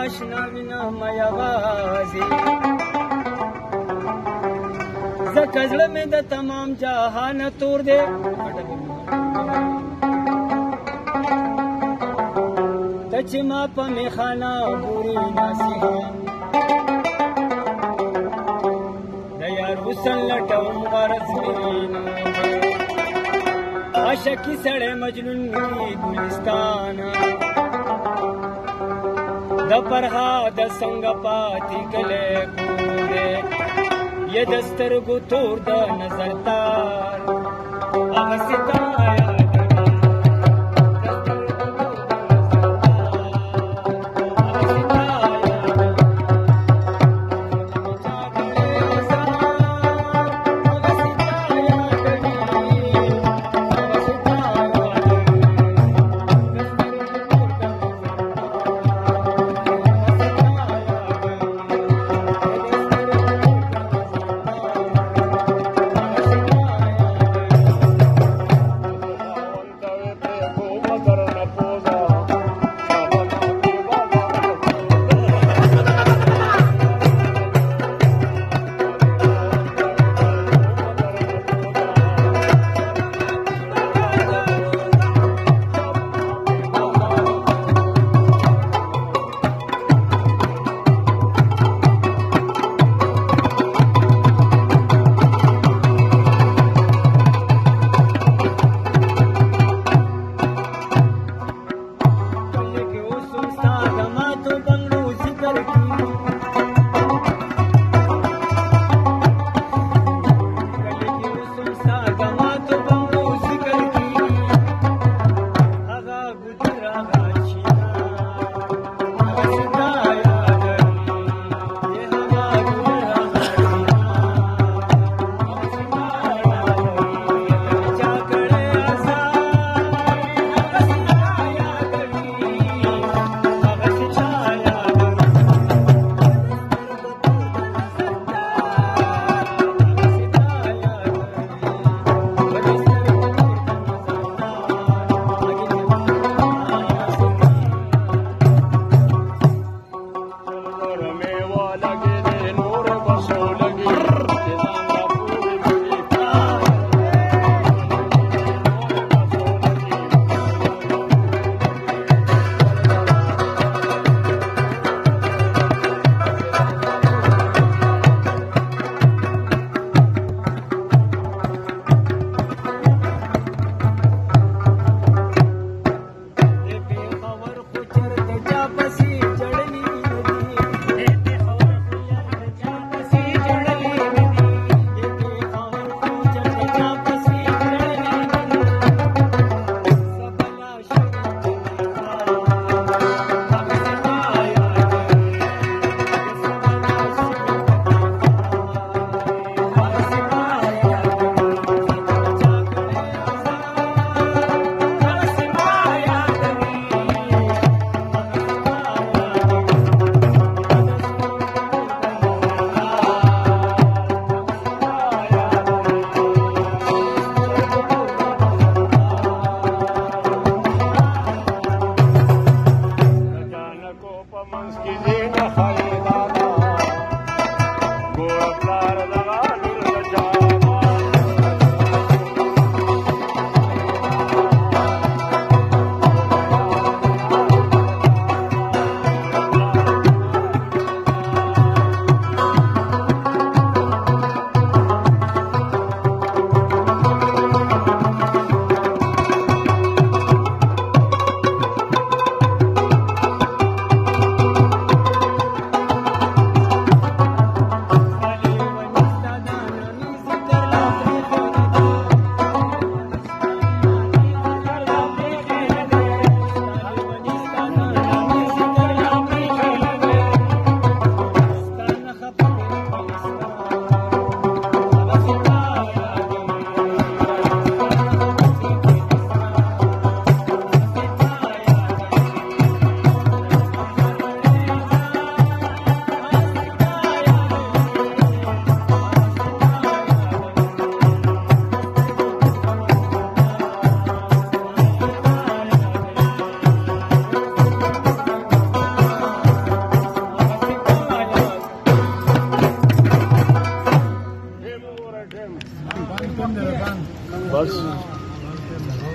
آشنا وینم یوازې ځکه زړه مې د تمام جهان تور دی ته چې ما په میخانه پورې ناصحان د یار حسن لټوم غرض مې نه عاشقي سړی مجنون وي ګلستان د فرهاد څنګه پاتې کلی کور دی یې د سترګو تور د نظر تار هغسې تا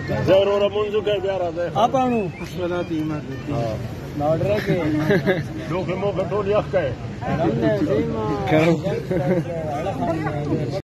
ज़रूर मुंजू के प्यार आता है आपनु सलाती मत ऑर्डर के लोग मो घटो लिया है हमने सीमा